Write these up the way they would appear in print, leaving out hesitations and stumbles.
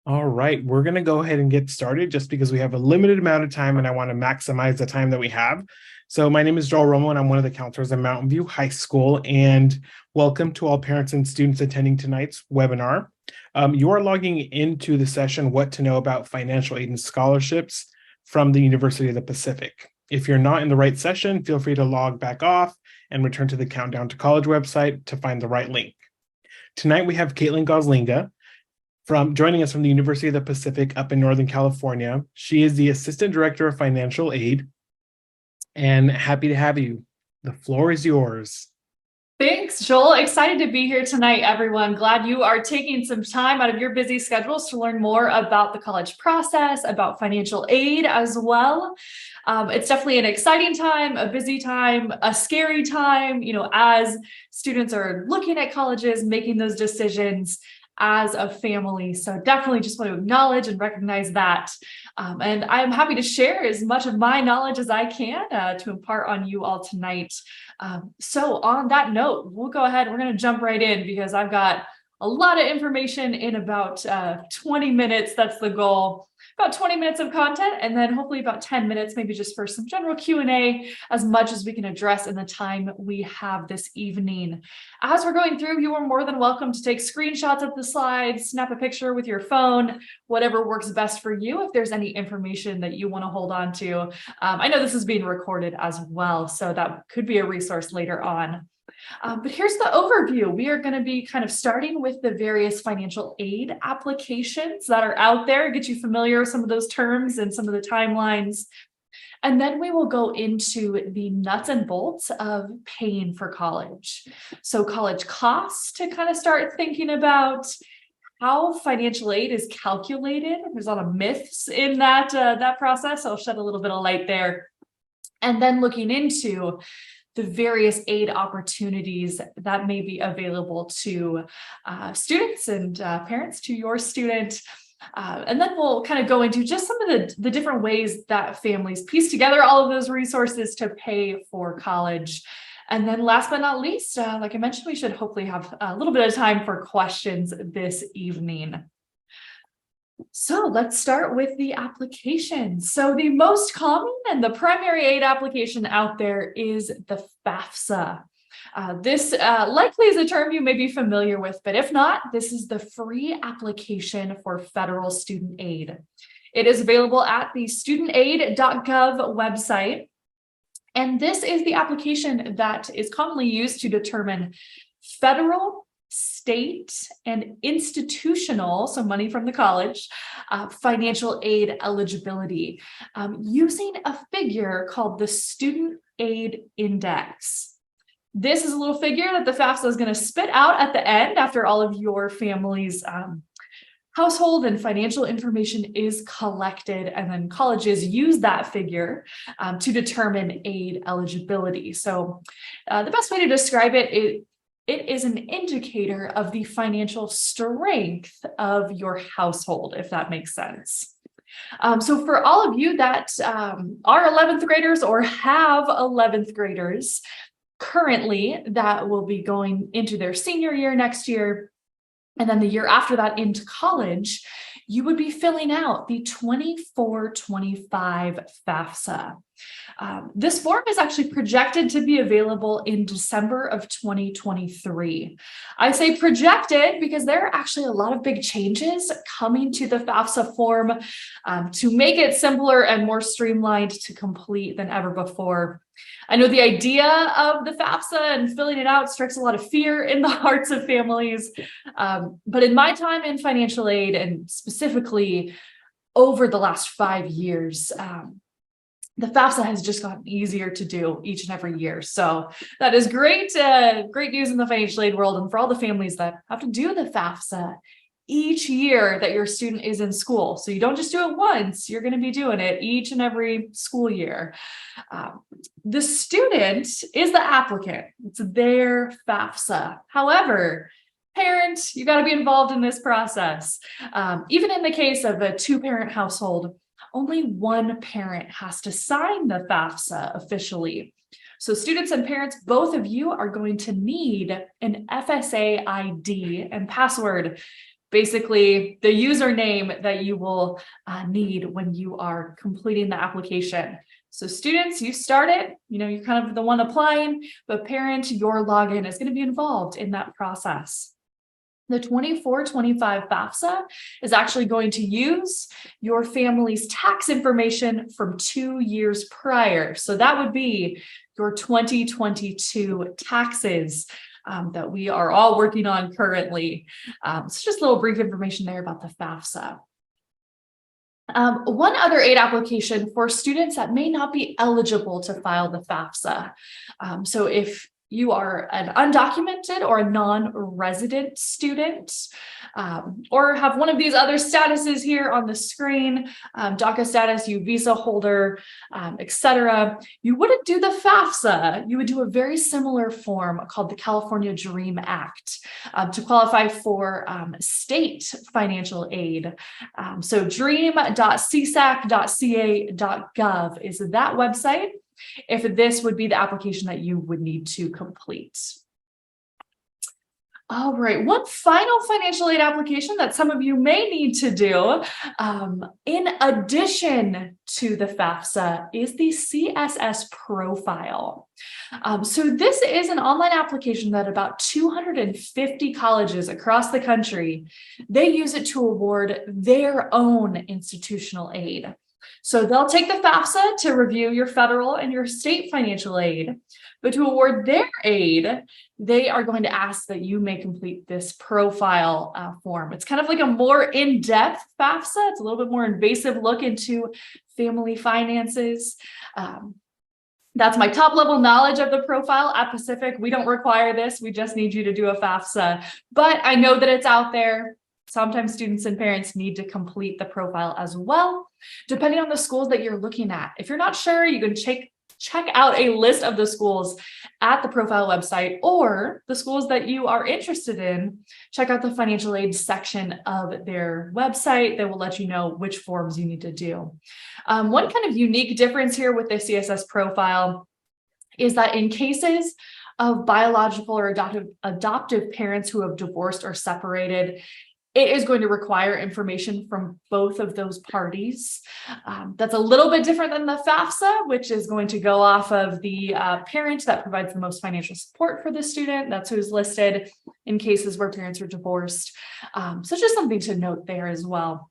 All right, we're going to go ahead and get started just because we have a limited amount of time and I want to maximize the time that we have. So my name is Joel Romo and I'm one of the counselors at Mountain View High School, and welcome to all parents and students attending tonight's webinar. You are logging into the session, What to Know About Financial Aid and Scholarships from the University of the Pacific. If you're not in the right session, feel free to log back off and return to the Countdown to College website to find the right link. Tonight we have Caitlin Goslinga joining us from the University of the Pacific up in Northern California. She is the Assistant Director of Financial Aid, and happy to have you. The floor is yours. Thanks, Joel. Excited to be here tonight, everyone. Glad you are taking some time out of your busy schedules to learn more about the college process, about financial aid as well. It's definitely an exciting time, a busy time, a scary time, as students are looking at colleges, making those decisions as a family. So definitely just want to acknowledge and recognize that. And I'm happy to share as much of my knowledge as I can to impart on you all tonight. So on that note, we'll go ahead. We're going to jump right in because I've got a lot of information in about 20 minutes. That's the goal. About 20 minutes of content, and then hopefully about 10 minutes, maybe just for some general Q&A, as much as we can address in the time we have this evening. As we're going through, you are more than welcome to take screenshots of the slides, snap a picture with your phone, whatever works best for you. If there's any information that you want to hold on to, I know this is being recorded as well, so that could be a resource later on. But here's the overview. We are going to be kind of starting with the various financial aid applications that are out there, get you familiar with some of those terms and some of the timelines. And then we will go into the nuts and bolts of paying for college. So college costs, to kind of start thinking about how financial aid is calculated. There's a lot of myths in that process. I'll shed a little bit of light there. And then looking into the various aid opportunities that may be available to students and parents, to your student. And then we'll kind of go into just some of the different ways that families piece together all of those resources to pay for college. And then last but not least, like I mentioned, we should hopefully have a little bit of time for questions this evening. So let's start with the application. So the most common and the primary aid application out there is the FAFSA. This likely is a term you may be familiar with, but if not, this is the free application for federal student aid. It is available at the studentaid.gov website. And this is the application that is commonly used to determine federal, state, and institutional, so money from the college, financial aid eligibility, using a figure called the Student Aid Index. This is a little figure that the FAFSA is going to spit out at the end after all of your family's household and financial information is collected, and then colleges use that figure to determine aid eligibility. So the best way to describe it is an indicator of the financial strength of your household, if that makes sense. So for all of you that are 11th graders or have 11th graders currently that will be going into their senior year next year, and then the year after that into college, you would be filling out the 24-25 FAFSA. This form is actually projected to be available in December of 2023. I say projected because there are actually a lot of big changes coming to the FAFSA form to make it simpler and more streamlined to complete than ever before. I know the idea of the FAFSA and filling it out strikes a lot of fear in the hearts of families. But in my time in financial aid, and specifically over the last 5 years, the FAFSA has just gotten easier to do each and every year. So that is great, great news in the financial aid world. And for all the families that have to do the FAFSA each year that your student is in school. So you don't just do it once, you're going to be doing it each and every school year. The student is the applicant. It's their FAFSA. However, parents, you got to be involved in this process. Even in the case of a two-parent household, only one parent has to sign the FAFSA officially. So students and parents, both of you are going to need an FSA ID and password basically the username that you will need when you are completing the application. So students, you start it, you're kind of the one applying, but parent, your login is going to be involved in that process. The 24-25 FAFSA is actually going to use your family's tax information from 2 years prior. So that would be your 2022 taxes that we are all working on currently. So just a little brief information there about the FAFSA. One other aid application for students that may not be eligible to file the FAFSA. So if you are an undocumented or a non-resident student, or have one of these other statuses here on the screen, DACA status, you visa holder, etc., you wouldn't do the FAFSA. You would do a very similar form called the California DREAM Act to qualify for state financial aid. So dream.csac.ca.gov is that website, if this would be the application that you would need to complete. All right, one final financial aid application that some of you may need to do, in addition to the FAFSA, is the CSS profile. So this is an online application that about 250 colleges across the country, they use it to award their own institutional aid. So they'll take the FAFSA to review your federal and your state financial aid, but to award their aid, they are going to ask that you may complete this profile form. It's kind of like a more in-depth FAFSA. It's a little bit more invasive look into family finances. That's my top level knowledge of the profile. At Pacific, we don't require this. We just need you to do a FAFSA, but I know that it's out there. Sometimes students and parents need to complete the profile as well, depending on the schools that you're looking at. If you're not sure, you can check out a list of the schools at the profile website, or the schools that you are interested in, check out the financial aid section of their website. They will let you know which forms you need to do. One kind of unique difference here with the CSS profile is that in cases of biological or adoptive parents who have divorced or separated, it is going to require information from both of those parties. That's a little bit different than the FAFSA, which is going to go off of the parent that provides the most financial support for the student. That's who's listed in cases where parents are divorced. So just something to note there as well.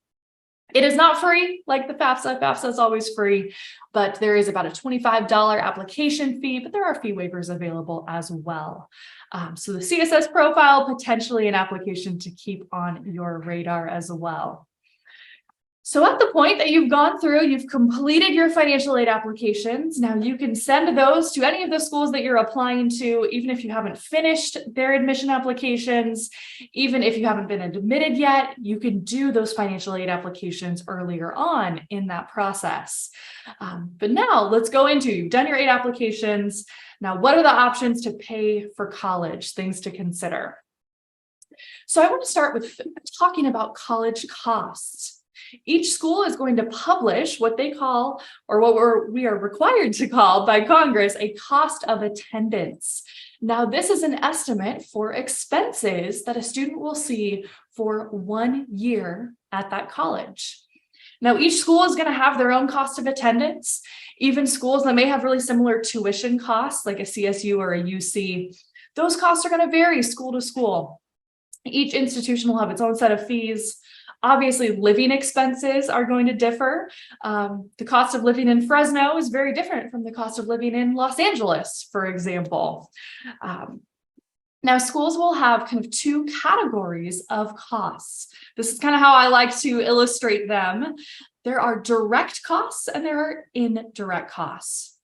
It is not free like the FAFSA. FAFSA is always free, but there is about a $25 application fee, but there are fee waivers available as well. So the CSS profile, potentially an application to keep on your radar as well. So at the point that you've gone through, you've completed your financial aid applications. Now you can send those to any of the schools that you're applying to, even if you haven't finished their admission applications, even if you haven't been admitted yet, you can do those financial aid applications earlier on in that process. But now let's go into, you've done your aid applications. Now, what are the options to pay for college, things to consider? So I want to start with talking about college costs. Each school is going to publish what they call, or what we are required to call by Congress, a cost of attendance. Now, this is an estimate for expenses that a student will see for 1 year at that college. Now, each school is going to have their own cost of attendance. Even schools that may have really similar tuition costs, like a CSU or a UC, those costs are going to vary school to school. Each institution will have its own set of fees. Obviously, living expenses are going to differ. The cost of living in Fresno is very different from the cost of living in Los Angeles, for example. Now, schools will have kind of two categories of costs. This is kind of how I like to illustrate them. There are direct costs and there are indirect costs.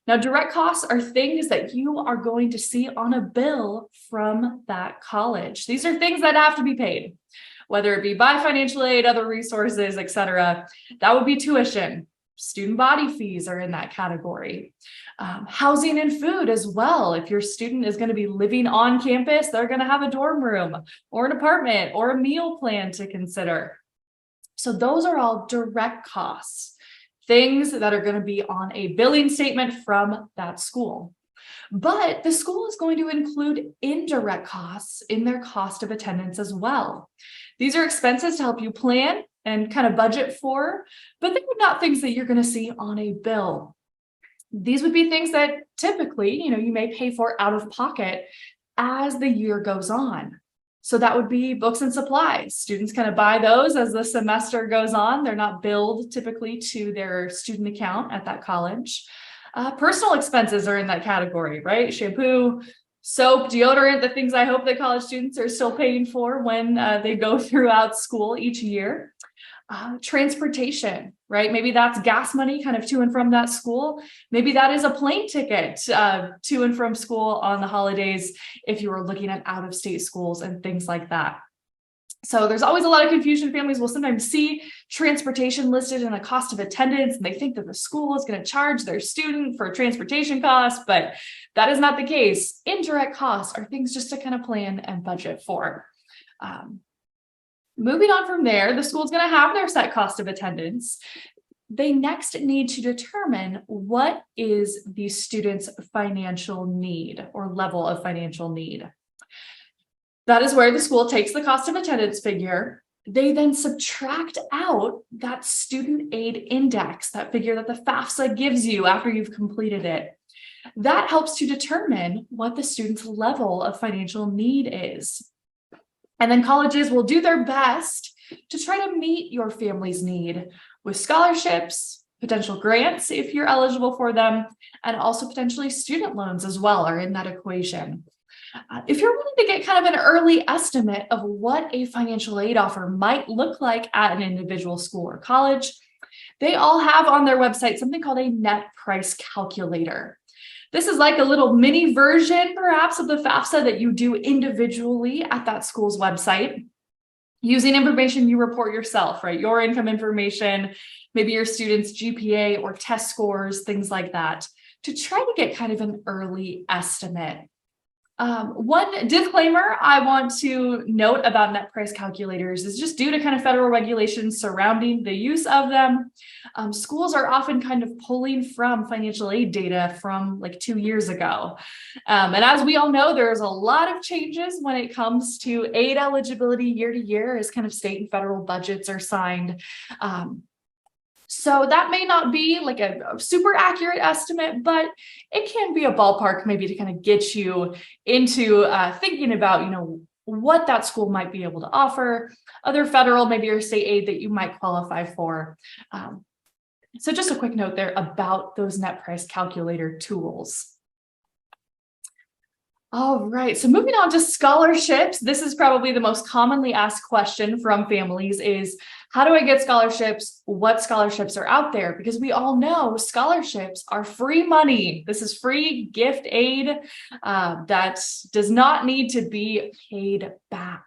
Now, direct costs are things that you are going to see on a bill from that college. These are things that have to be paid, whether it be by financial aid, other resources, etc. That would be tuition. Student body fees are in that category. Housing and food as well. If your student is going to be living on campus, they're going to have a dorm room or an apartment or a meal plan to consider. So those are all direct costs, things that are going to be on a billing statement from that school. But the school is going to include indirect costs in their cost of attendance as well. These are expenses to help you plan and kind of budget for, but they are not things that you're going to see on a bill. These would be things that typically, you may pay for out of pocket as the year goes on. So that would be books and supplies. Students kind of buy those as the semester goes on. They're not billed typically to their student account at that college. Personal expenses are in that category, right? Shampoo, soap, deodorant, the things I hope that college students are still paying for when they go throughout school each year. Transportation, right? Maybe that's gas money kind of to and from that school. Maybe that is a plane ticket to and from school on the holidays if you were looking at out-of-state schools and things like that. So there's always a lot of confusion. Families will sometimes see transportation listed in a cost of attendance, and they think that the school is going to charge their student for transportation costs, but that is not the case. Indirect costs are things just to kind of plan and budget for. Moving on from there, the school's going to have their set cost of attendance. They next need to determine what is the student's financial need or level of financial need. That is where the school takes the cost of attendance figure. They then subtract out that student aid index, that figure that the FAFSA gives you after you've completed it. That helps to determine what the student's level of financial need is. And then colleges will do their best to try to meet your family's need with scholarships, potential grants if you're eligible for them, and also potentially student loans as well are in that equation. If you're wanting to get kind of an early estimate of what a financial aid offer might look like at an individual school or college, they all have on their website something called a net price calculator. This is like a little mini version, perhaps, of the FAFSA that you do individually at that school's website, using information you report yourself, right? Your income information, maybe your students' GPA or test scores, things like that, to try to get kind of an early estimate. One disclaimer I want to note about net price calculators is just due to kind of federal regulations surrounding the use of them. Schools are often kind of pulling from financial aid data from like 2 years ago. And as we all know, there's a lot of changes when it comes to aid eligibility year to year as kind of state and federal budgets are signed. So that may not be like a super accurate estimate, but it can be a ballpark maybe to kind of get you into thinking about, what that school might be able to offer, other federal, maybe your state aid that you might qualify for. So just a quick note there about those net price calculator tools. All right, so moving on to scholarships. This is probably the most commonly asked question from families is, how do I get scholarships? What scholarships are out there? Because we all know scholarships are free money. This is free gift aid that does not need to be paid back.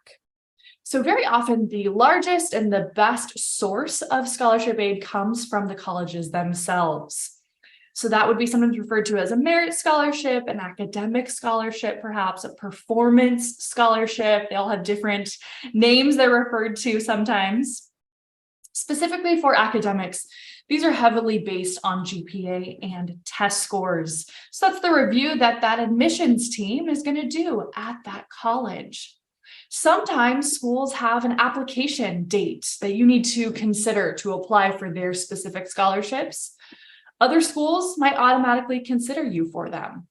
So very often the largest and the best source of scholarship aid comes from the colleges themselves. So that would be sometimes referred to as a merit scholarship, an academic scholarship, perhaps a performance scholarship. They all have different names they're referred to sometimes. Specifically for academics, these are heavily based on GPA and test scores. So that's the review that admissions team is going to do at that college. Sometimes schools have an application date that you need to consider to apply for their specific scholarships. Other schools might automatically consider you for them.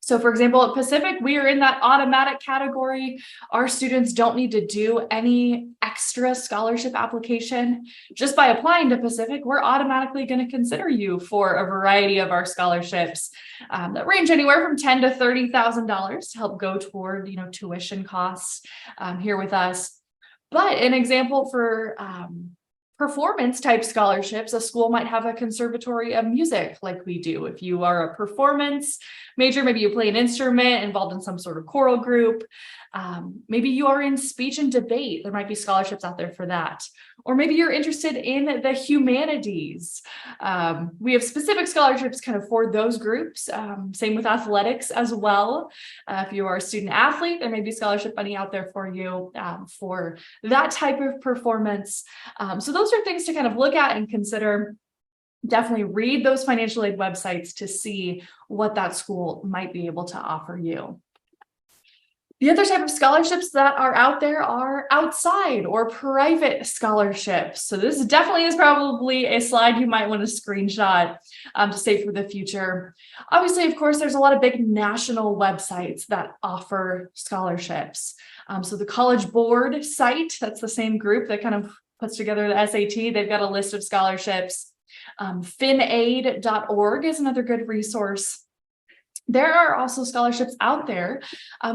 So for example, at Pacific, we are in that automatic category. Our students don't need to do any extra scholarship application. Just by applying to Pacific, we're automatically going to consider you for a variety of our scholarships that range anywhere from $10,000 to $30,000 to help go toward, tuition costs here with us. But an example for performance type scholarships, a school might have a conservatory of music like we do. If you are a performance major, maybe you play an instrument involved in some sort of choral group. Maybe you are in speech and debate. There might be scholarships out there for that. Or maybe you're interested in the humanities. We have specific scholarships kind of for those groups. Same with athletics as well. If you are a student athlete, there may be scholarship money out there for you for that type of performance. So those are things to kind of look at and consider. Definitely read those financial aid websites to see what that school might be able to offer you. The other type of scholarships that are out there are outside or private scholarships. So this definitely is probably a slide you might want to screenshot to save for the future. Obviously, of course, there's a lot of big national websites that offer scholarships. So the College Board site, that's the same group that kind of puts together the SAT. They've got a list of scholarships. Finaid.org is another good resource. There are also scholarships out there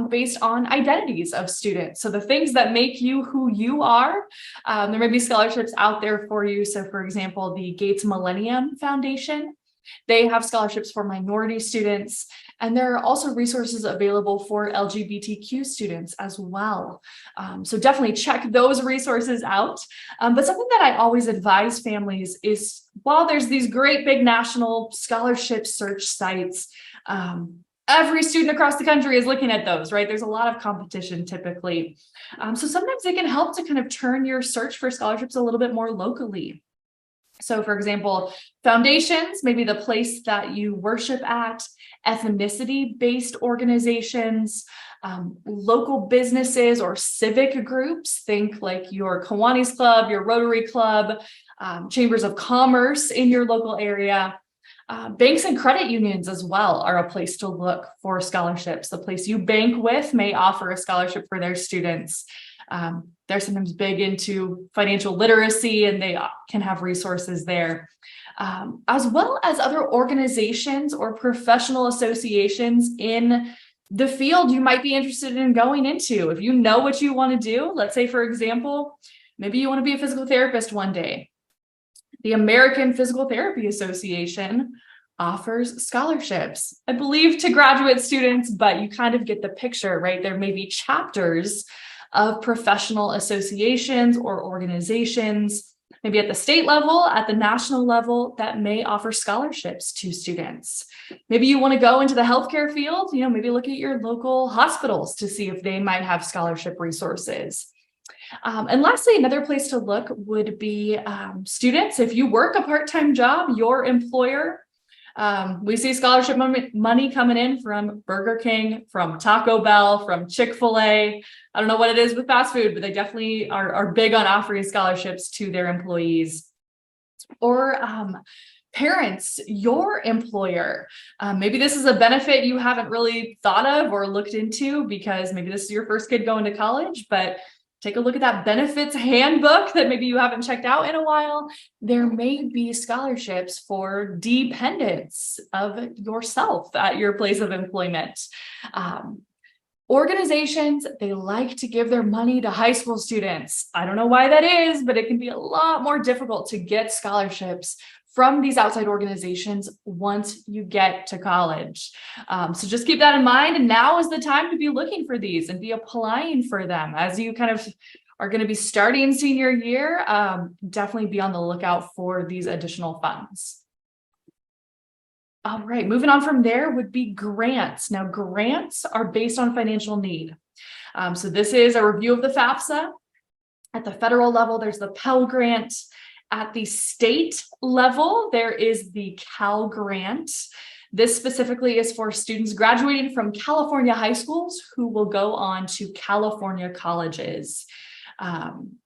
based on identities of students. So the things that make you who you are, there may be scholarships out there for you. So for example, the Gates Millennium Foundation, they have scholarships for minority students. And there are also resources available for LGBTQ students as well. So definitely check those resources out. But something that I always advise families is, while there's these great big national scholarship search sites, every student across the country is looking at those, right? There's a lot of competition typically. So sometimes it can help to kind of turn your search for scholarships a little bit more locally. So for example, foundations, maybe the place that you worship at, ethnicity-based organizations, local businesses or civic groups, think like your Kiwanis Club, your Rotary Club, chambers of commerce in your local area. Banks and credit unions as well are a place to look for scholarships. The place you bank with may offer a scholarship for their students. They're sometimes big into financial literacy and they can have resources there, as well as other organizations or professional associations in the field you might be interested in going into. If you know what you want to do, let's say, for example, maybe you want to be a physical therapist one day. The American Physical Therapy Association offers scholarships, I believe, to graduate students, but you kind of get the picture, right? There may be chapters of professional associations or organizations, maybe at the state level, at the national level, that may offer scholarships to students. Maybe you want to go into the healthcare field, maybe look at your local hospitals to see if they might have scholarship resources. And lastly, another place to look would be students. If you work a part-time job, your employer, we see scholarship money coming in from Burger King, from Taco Bell, from Chick-fil-A. I don't know what it is with fast food, but they definitely are big on offering scholarships to their employees. Or parents, your employer. Maybe this is a benefit you haven't really thought of or looked into because maybe this is your first kid going to college, but take a look at that benefits handbook that maybe you haven't checked out in a while. There may be scholarships for dependents of yourself at your place of employment. Organizations, they like to give their money to high school students. I don't know why that is, but it can be a lot more difficult to get scholarships from these outside organizations once you get to college. So just keep that in mind. And now is the time to be looking for these and be applying for them as you kind of are going to be starting senior year. Definitely be on the lookout for these additional funds. All right, moving on from there would be grants. Now, grants are based on financial need. So this is a review of the FAFSA. At the federal level, there's the Pell Grant. At the state level, there is the Cal Grant. This specifically is for students graduating from California high schools who will go on to California colleges.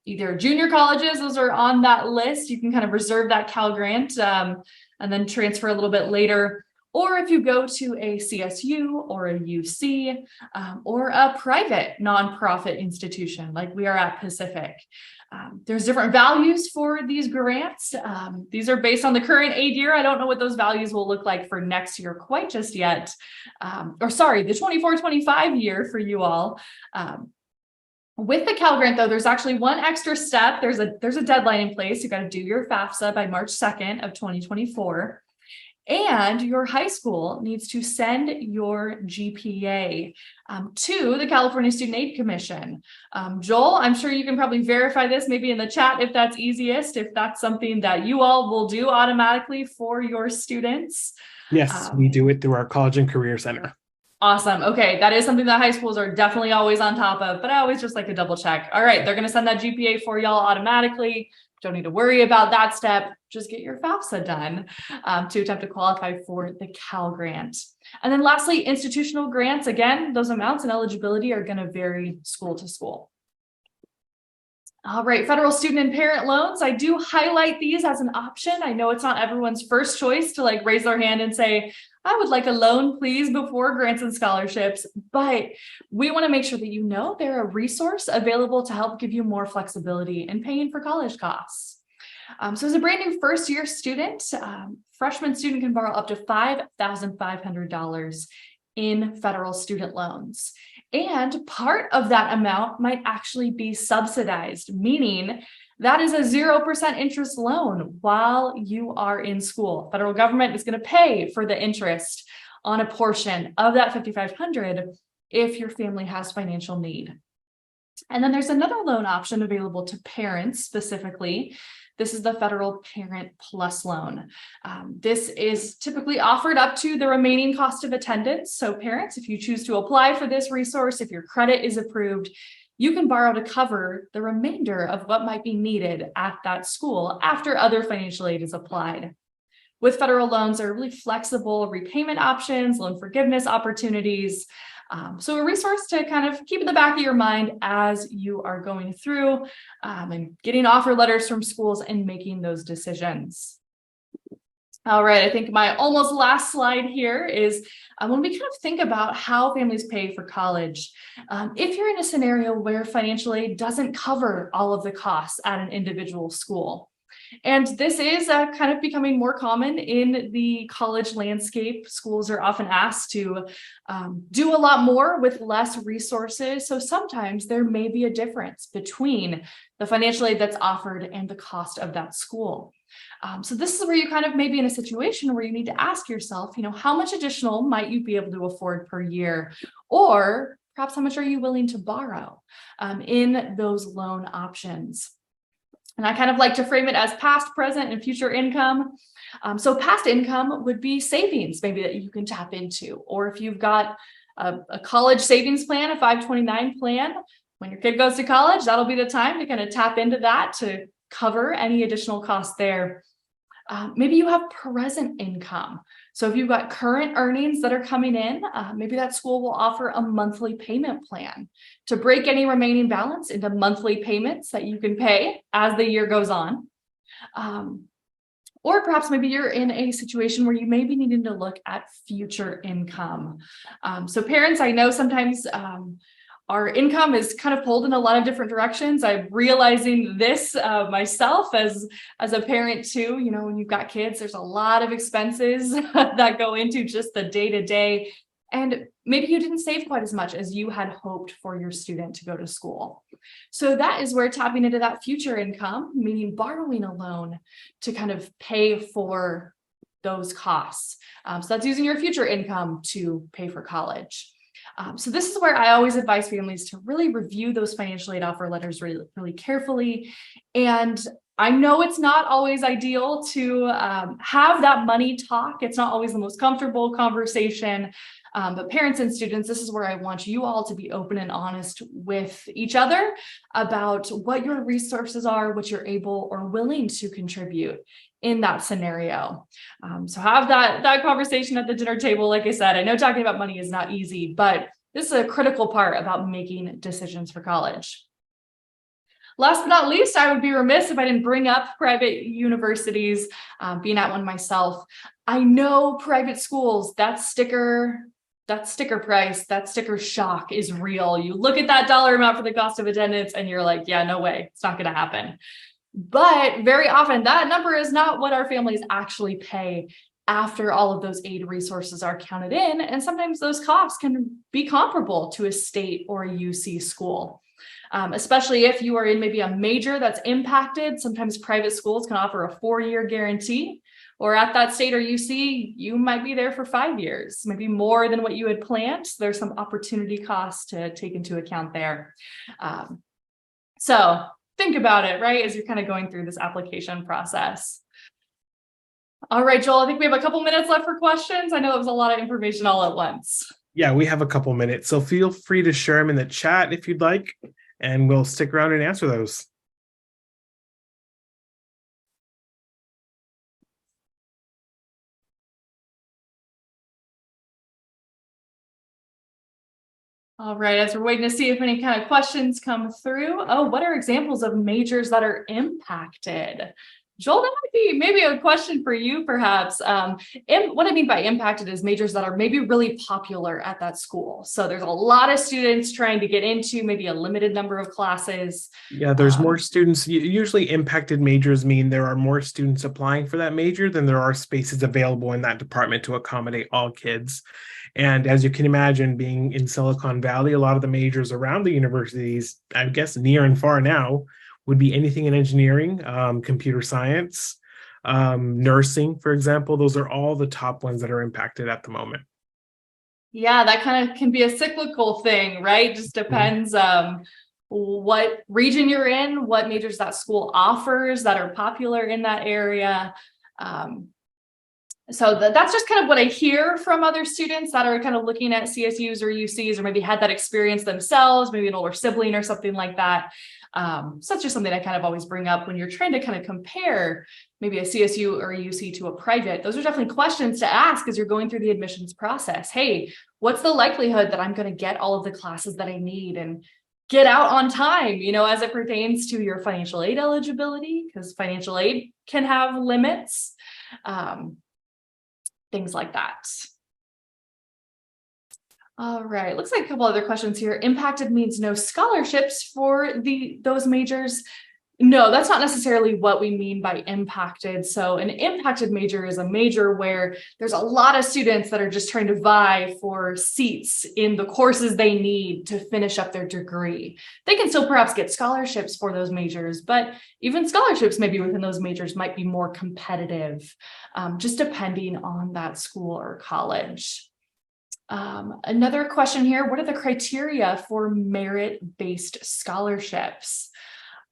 Either junior colleges, those are on that list. You can kind of reserve that Cal Grant and then transfer a little bit later. Or if you go to a CSU or a UC or a private nonprofit institution like we are at Pacific. There's different values for these grants. These are based on the current aid year. I don't know what those values will look like for next year quite just yet. The 24-25 year for you all. With the Cal Grant, though, there's actually one extra step. There's a deadline in place. You got to do your FAFSA by March 2nd of 2024. And your high school needs to send your GPA to the California Student Aid Commission. Joel, I'm sure you can probably verify this maybe in the chat if that's easiest, if that's something that you all will do automatically for your students. Yes, we do it through our College and Career Center. Awesome. Okay, that is something that high schools are definitely always on top of, but I always just like to double check. All right, they're going to send that GPA for y'all automatically. don't need to worry about that step. Just get your FAFSA done to attempt to qualify for the Cal Grant. And then lastly, institutional grants. Again, those amounts and eligibility are going to vary school to school. All right, federal student and parent loans. I do highlight these as an option. I know it's not everyone's first choice to like raise their hand and say, I would like a loan, please, before grants and scholarships. But we want to make sure that you know they're a resource available to help give you more flexibility in paying for college costs. So as a brand new first year student, freshman student can borrow up to $5,500 in federal student loans. And part of that amount might actually be subsidized, meaning that is a 0% interest loan while you are in school. Federal government is going to pay for the interest on a portion of that $5,500 if your family has financial need. And then there's another loan option available to parents specifically. This is the Federal Parent Plus loan. This is typically offered up to the remaining cost of attendance. So parents, if you choose to apply for this resource, if your credit is approved, you can borrow to cover the remainder of what might be needed at that school after other financial aid is applied. With federal loans, there are really flexible repayment options, loan forgiveness opportunities. So a resource to kind of keep in the back of your mind as you are going through and getting offer letters from schools and making those decisions. All right, I think my almost last slide here is when we kind of think about how families pay for college. If you're in a scenario where financial aid doesn't cover all of the costs at an individual school, and this is kind of becoming more common in the college landscape. Schools are often asked to do a lot more with less resources. So sometimes there may be a difference between the financial aid that's offered and the cost of that school. So this is where you kind of may be in a situation where you need to ask yourself, how much additional might you be able to afford per year? Or perhaps how much are you willing to borrow in those loan options? And I kind of like to frame it as past, present, and future income. So past income would be savings maybe that you can tap into. Or if you've got a college savings plan, a 529 plan, when your kid goes to college, that'll be the time to kind of tap into that to cover any additional costs there. Maybe you have present income. So if you've got current earnings that are coming in, maybe that school will offer a monthly payment plan to break any remaining balance into monthly payments that you can pay as the year goes on. Or perhaps maybe you're in a situation where you may be needing to look at future income. So parents, I know sometimes our income is kind of pulled in a lot of different directions. I'm realizing this myself as a parent too. When you've got kids, there's a lot of expenses that go into just the day-to-day. And maybe you didn't save quite as much as you had hoped for your student to go to school. So that is where tapping into that future income, meaning borrowing a loan to kind of pay for those costs. So that's using your future income to pay for college. So this is where I always advise families to really review those financial aid offer letters really, really carefully. And I know it's not always ideal to have that money talk. It's not always the most comfortable conversation. But parents and students, this is where I want you all to be open and honest with each other about what your resources are, what you're able or willing to contribute in that scenario. So have that conversation at the dinner table. Like I said, I know talking about money is not easy, but this is a critical part about making decisions for college. Last but not least, I would be remiss if I didn't bring up private universities, being at one myself. I know private schools, that sticker price, that sticker shock is real. You look at that dollar amount for the cost of attendance and you're like, yeah, no way, it's not going to happen. But very often that number is not what our families actually pay after all of those aid resources are counted in. And sometimes those costs can be comparable to a state or a UC school. Especially if you are in maybe a major that's impacted. Sometimes private schools can offer a 4-year guarantee, or at that state or UC, you might be there for 5 years, maybe more than what you had planned. So there's some opportunity costs to take into account there. So think about it, right, as you're kind of going through this application process. All right, Joel, I think we have a couple minutes left for questions. I know it was a lot of information all at once. Yeah, we have a couple minutes, so feel free to share them in the chat if you'd like, and we'll stick around and answer those. All right, as we're waiting to see if any kind of questions come through. Oh, what are examples of majors that are impacted? Joel, that might be maybe a question for you, perhaps. And what I mean by impacted is majors that are maybe really popular at that school. So there's a lot of students trying to get into maybe a limited number of classes. Yeah, there's more students. Usually impacted majors mean there are more students applying for that major than there are spaces available in that department to accommodate all kids. And as you can imagine, being in Silicon Valley, a lot of the majors around the universities, I guess near and far now, would be anything in engineering, computer science, nursing, for example. Those are all the top ones that are impacted at the moment. Yeah, that kind of can be a cyclical thing, right? Just depends what region you're in, what majors that school offers that are popular in that area. So that's just kind of what I hear from other students that are kind of looking at CSUs or UCs, or maybe had that experience themselves, maybe an older sibling or something like that. So that's just something I kind of always bring up when you're trying to kind of compare maybe a CSU or a UC to a private. Those are definitely questions to ask as you're going through the admissions process. Hey, what's the likelihood that I'm going to get all of the classes that I need and get out on time, as it pertains to your financial aid eligibility, because financial aid can have limits. Things like that. All right, looks like a couple other questions here. Impacted means no scholarships for those majors. No, that's not necessarily what we mean by impacted. So an impacted major is a major where there's a lot of students that are just trying to vie for seats in the courses they need to finish up their degree. They can still perhaps get scholarships for those majors, but even scholarships maybe within those majors might be more competitive, just depending on that school or college. Another question here, what are the criteria for merit-based scholarships?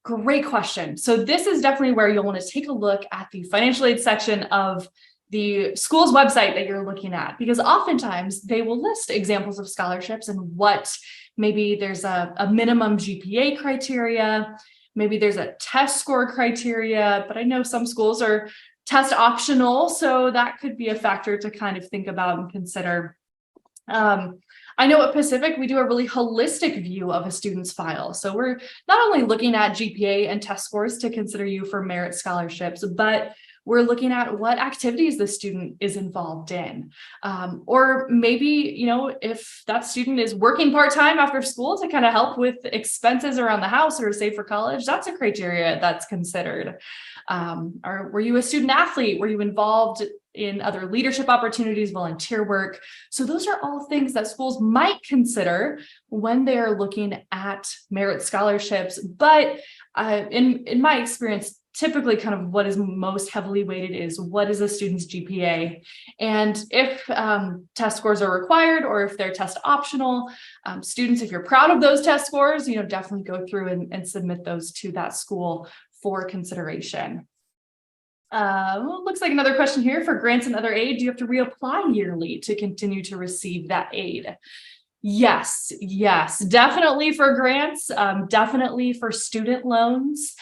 Great question. So this is definitely where you'll want to take a look at the financial aid section of the school's website that you're looking at, because oftentimes they will list examples of scholarships and what maybe there's a minimum GPA criteria, maybe there's a test score criteria, but I know some schools are test optional, so that could be a factor to kind of think about and consider. I know at Pacific, we do a really holistic view of a student's file. So we're not only looking at GPA and test scores to consider you for merit scholarships, but we're looking at what activities the student is involved in. Or maybe, if that student is working part-time after school to kind of help with expenses around the house or save for college, that's a criteria that's considered. Or were you a student athlete? Were you involved in other leadership opportunities, volunteer work? So those are all things that schools might consider when they're looking at merit scholarships. But in my experience, typically kind of what is most heavily weighted is what is a student's GPA. And if test scores are required or if they're test optional, students, if you're proud of those test scores, definitely go through and submit those to that school for consideration. Looks like another question here for grants and other aid. Do you have to reapply yearly to continue to receive that aid? Yes, definitely for grants, definitely for student loans.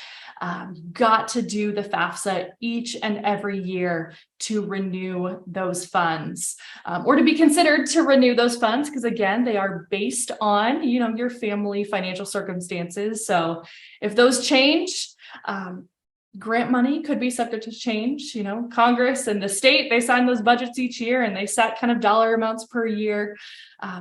Got to do the FAFSA each and every year to renew those funds, or to be considered to renew those funds, because again, they are based on, your family financial circumstances. So if those change, grant money could be subject to change. Congress and the state, they sign those budgets each year and they set kind of dollar amounts per year.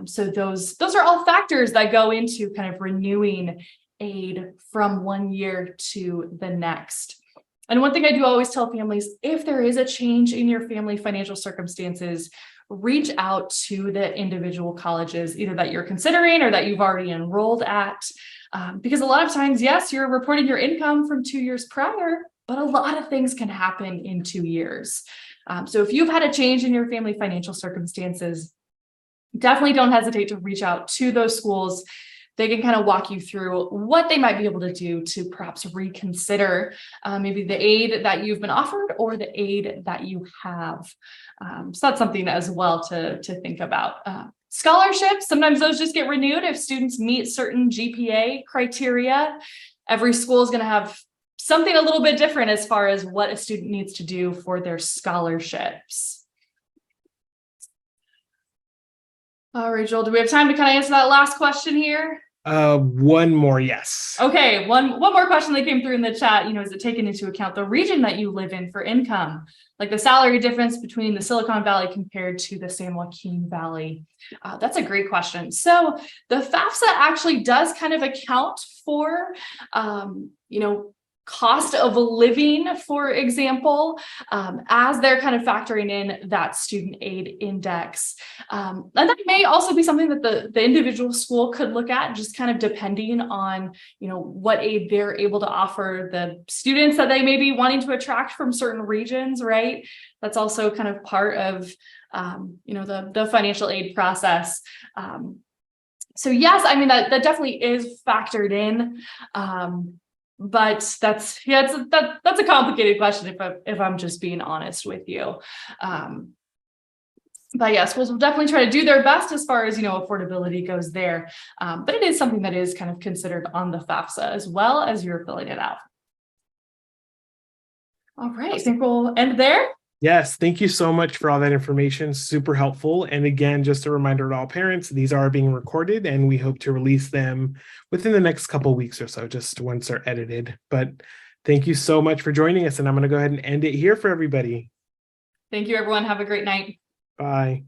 So those are all factors that go into kind of renewing aid from one year to the next. And one thing I do always tell families, if there is a change in your family financial circumstances, reach out to the individual colleges, either that you're considering or that you've already enrolled at. Because a lot of times, yes, you're reporting your income from 2 years prior, but a lot of things can happen in 2 years. So if you've had a change in your family financial circumstances, definitely don't hesitate to reach out to those schools. They can kind of walk you through what they might be able to do to perhaps reconsider maybe the aid that you've been offered or the aid that you have. So that's something as well to think about. Scholarships, sometimes those just get renewed if students meet certain GPA criteria. Every school is going to have something a little bit different as far as what a student needs to do for their scholarships. All right, Joel, do we have time to kind of answer that last question here? One more, yes. Okay, one more question that came through in the chat. Is it taken into account the region that you live in for income, like the salary difference between the Silicon Valley compared to the San Joaquin Valley? That's a great question. So the FAFSA actually does kind of account for, cost of living, for example, as they're kind of factoring in that student aid index. And that may also be something that the individual school could look at, just kind of depending on, what aid they're able to offer the students that they may be wanting to attract from certain regions, right? That's also kind of part of, the financial aid process. So yes, I mean, that definitely is factored in. But that's a complicated question if I'm just being honest with you. But yes, we'll definitely try to do their best as far as, affordability goes there. But it is something that is kind of considered on the FAFSA as well as you're filling it out. All right, I think we'll end there. Yes, thank you so much for all that information. Super helpful. And again, just a reminder to all parents, these are being recorded and we hope to release them within the next couple of weeks or so, just once they're edited. But thank you so much for joining us. And I'm going to go ahead and end it here for everybody. Thank you, everyone. Have a great night. Bye.